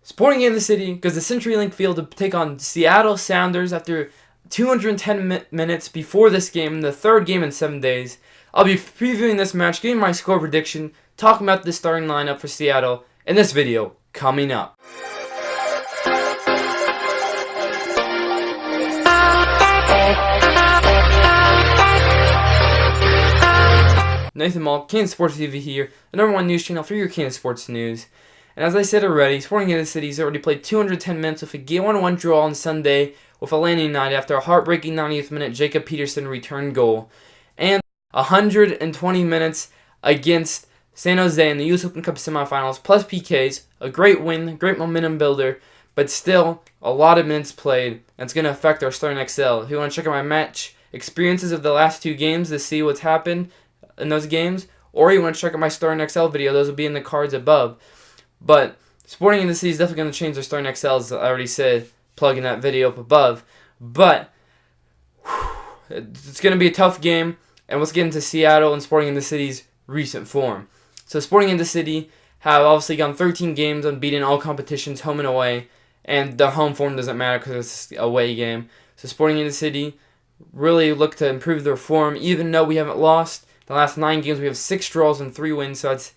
Sporting in the City goes to CenturyLink Field to take on Seattle Sounders after 210 minutes before this game, the third game in 7 days. I'll be previewing this match, giving my score prediction, talking about the starting lineup for Seattle in this video coming up. Nathan Mall, Kansas Sports TV here, the #1 news channel for your Kansas sports news. And as I said already, Sporting Kansas City's already played 210 minutes with a 1-1 draw on Sunday with Atlanta United after a heartbreaking 90th minute Jacob Peterson return goal. And 120 minutes against San Jose in the U.S. Open Cup semifinals, plus PKs, a great win, great momentum builder, but still a lot of minutes played, and it's going to affect our starting XL. If you want to check out my match experiences of the last 2 games to see what's happened in those games, or you want to check out my starting XL video, those will be in the cards above. But Sporting in the City is definitely going to change their starting XL, as I already said, plugging that video up above. But it's going to be a tough game, and let's get into Seattle and Sporting in the City's recent form. So Sporting in the City have obviously gone 13 games unbeaten in all competitions, home and away, and the home form doesn't matter because it's an away game. So Sporting in the City really look to improve their form, even though we haven't lost. The last 9 games, we have 6 draws and 3 wins, so it's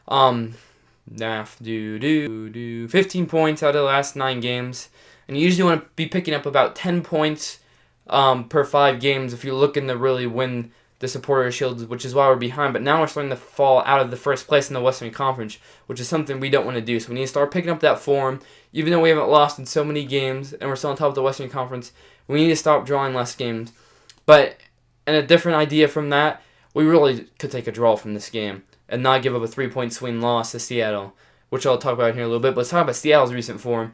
15 points out of the last 9 games. And you usually want to be picking up about 10 points per 5 games if you're looking to really win the Supporter Shield, which is why we're behind. But now we're starting to fall out of the first place in the Western Conference, which is something we don't want to do. So we need to start picking up that form. Even though we haven't lost in so many games and we're still on top of the Western Conference, we need to stop drawing less games. But in a different idea from that, we really could take a draw from this game and not give up a 3-point swing loss to Seattle, which I'll talk about in here in a little bit. But let's talk about Seattle's recent form.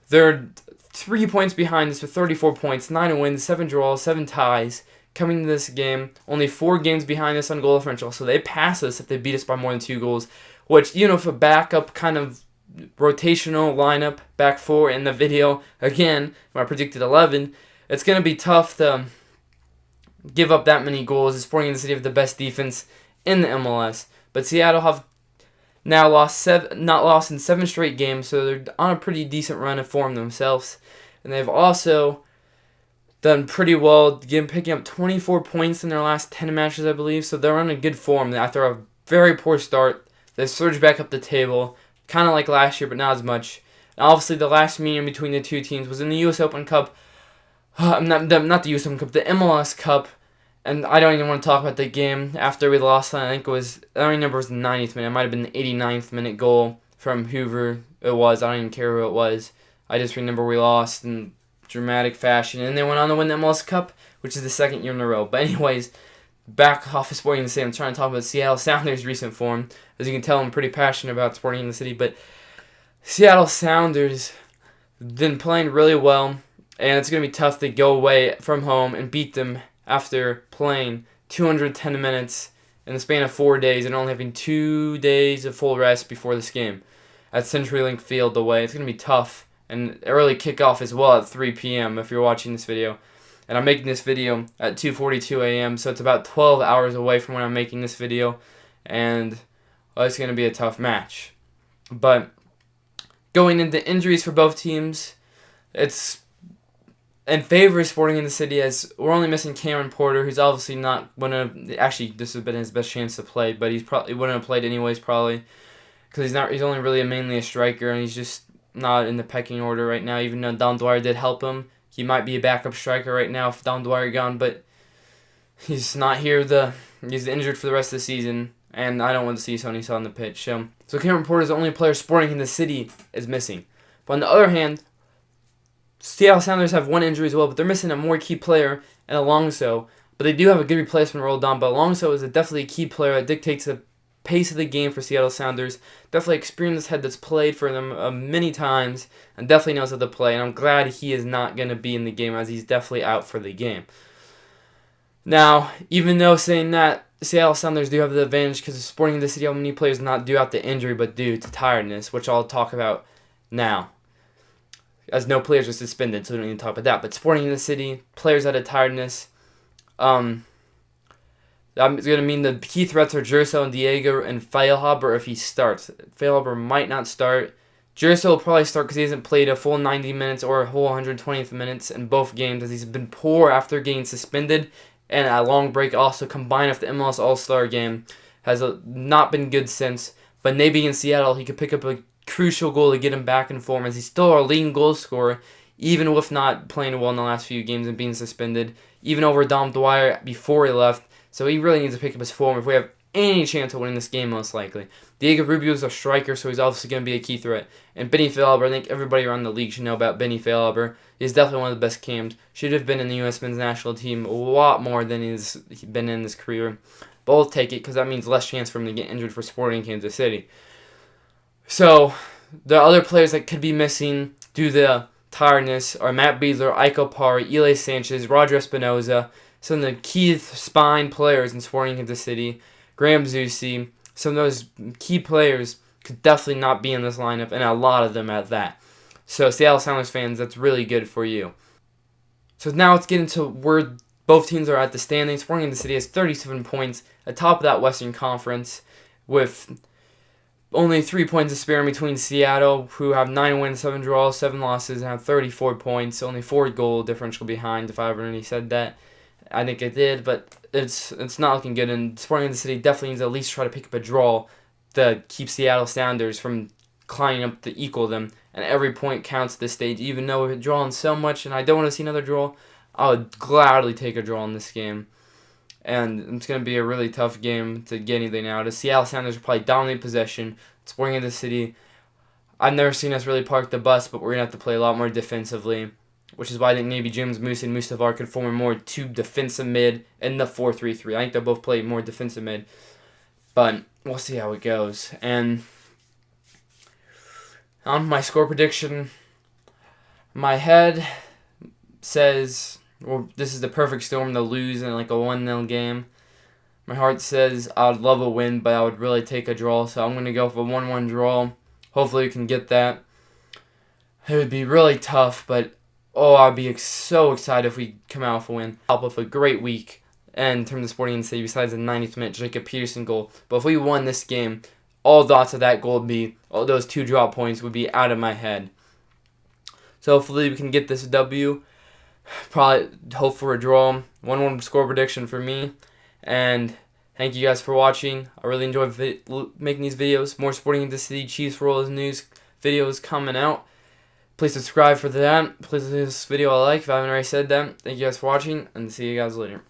They're 3 points behind us with 34 points, 9 wins, 7 draws, 7 ties. Coming to this game, only 4 games behind us on goal differential, so they pass us if they beat us by more than 2 goals, which, you know, if a backup kind of rotational lineup, back 4 in the video, again, I predicted 11, it's going to be tough to give up that many goals. Sporting in the City have the best defense in the MLS, but Seattle have now not lost in 7 straight games, so they're on a pretty decent run of form themselves, and they've also done pretty well, picking up 24 points in their last 10 matches, I believe, so they're on a good form. After a very poor start, they've surged back up the table, kind of like last year, but not as much. And obviously, the last meeting between the 2 teams was in the U.S. Open Cup, not the U.S. Open Cup, the MLS Cup, and I don't even want to talk about the game after we lost. I think it was, I don't remember, it was the 90th minute, it might have been the 89th minute goal from Hoover. It was, I don't even care who it was. I just remember we lost in dramatic fashion, and they went on to win the MLS Cup, which is the 2nd year in a row. But anyways, back off of Sporting in the City, I'm trying to talk about Seattle Sounders' recent form. As you can tell, I'm pretty passionate about Sporting in the City, but Seattle Sounders have been playing really well, and it's going to be tough to go away from home and beat them after playing 210 minutes in the span of 4 days and only having 2 days of full rest before this game at CenturyLink Field away. It's going to be tough. And early kickoff as well at 3 p.m. if you're watching this video. And I'm making this video at 2:42 a.m., so it's about 12 hours away from when I'm making this video. And it's going to be a tough match. But going into injuries for both teams, it's in favor of Sporting in the City, as we're only missing Cameron Porter, who's obviously not going to... Actually, this has been his best chance to play, but he wouldn't have played anyways, probably. Because he's only really mainly a striker, and he's just not in the pecking order right now, even though Don Dwyer did help him. He might be a backup striker right now if Don Dwyer gone, but he's not here. He's injured for the rest of the season, and I don't want to see Sonny Saw on the pitch. So Cameron Porter is the only player Sporting in the City is missing. But on the other hand, Seattle Sounders have 1 injury as well, but they're missing a more key player in Alonso. But they do have a good replacement rolled on, but Alonso is definitely a key player that dictates the pace of the game for Seattle Sounders. Definitely experienced head that's played for them many times and definitely knows how to play, and I'm glad he is not going to be in the game, as he's definitely out for the game. Now, even though saying that, Seattle Sounders do have the advantage because Sporting in the City, how many players not due out to injury but due to tiredness, which I'll talk about now, as no players are suspended, so we don't need to talk about that. But Sporting in the City, players out of tiredness, It's going to mean the key threats are Jerso and Diego and Feilhaber if he starts. Feilhaber might not start Jericho will probably start because he hasn't played a full 90 minutes or a whole 120th minutes in both games, as he's been poor after getting suspended, and a long break also combined with the MLS All-Star game has not been good since. But maybe in Seattle he could pick up a crucial goal to get him back in form, as he's still our leading goal scorer, even with not playing well in the last few games and being suspended, even over Dom Dwyer before he left. So he really needs to pick up his form if we have any chance of winning this game, most likely. Diego Rubio is a striker, so he's obviously going to be a key threat. And Benny Feilhaber, I think everybody around the league should know about Benny Feilhaber. He's definitely one of the best cams. Should have been in the U.S. men's national team a lot more than he's been in his career. But we'll take it, because that means less chance for him to get injured for Sporting Kansas City. So, the other players that could be missing due to the tiredness are Matt Beasler, Iko Par, Eli Sanchez, Roger Espinoza, some of the key spine players in Sporting Kansas City, Graham Zusi. Some of those key players could definitely not be in this lineup, and a lot of them at that. So, Seattle Sounders fans, that's really good for you. So now let's get into where both teams are at the standings. Sporting Kansas City has 37 points atop of that Western Conference, with only 3 points to spare in between Seattle, who have 9 wins, 7 draws, 7 losses, and have 34 points. Only 4 goal differential behind, if I ever already said that. I think I did, but it's not looking good, and Sporting Kansas City definitely needs to at least try to pick up a draw to keep Seattle Sounders from climbing up to equal them. And every point counts at this stage, even though we're drawing so much, and I don't want to see another draw. I would gladly take a draw in this game. And it's going to be a really tough game to get anything out. The Seattle Sounders will probably dominate possession. Sporting Kansas City, I've never seen us really park the bus, but we're going to have to play a lot more defensively, which is why I think maybe James Musa and Mustivar could form a more two defensive mid in the 4-3-3. I think they'll both play more defensive mid, but we'll see how it goes. And on my score prediction, my head says, well, this is the perfect storm to lose in like a 1-0 game. My heart says I would love a win, but I would really take a draw, so I'm going to go for a 1-1 draw. Hopefully we can get that. It would be really tough, but I'd be so excited if we come out with a win. Help with a great week in terms of Sporting City, besides the 90th minute Jacob Peterson goal. But if we won this game, all thoughts of that goal would be, all those 2 draw points would be out of my head. So hopefully we can get this W. Probably hope for a draw. 1-1 score prediction for me. And thank you guys for watching. I really enjoy making these videos. More Sporting Kansas City Chiefs Royals news videos coming out. Please subscribe for that. Please leave this video a like if I haven't already said that. Thank you guys for watching, and see you guys later.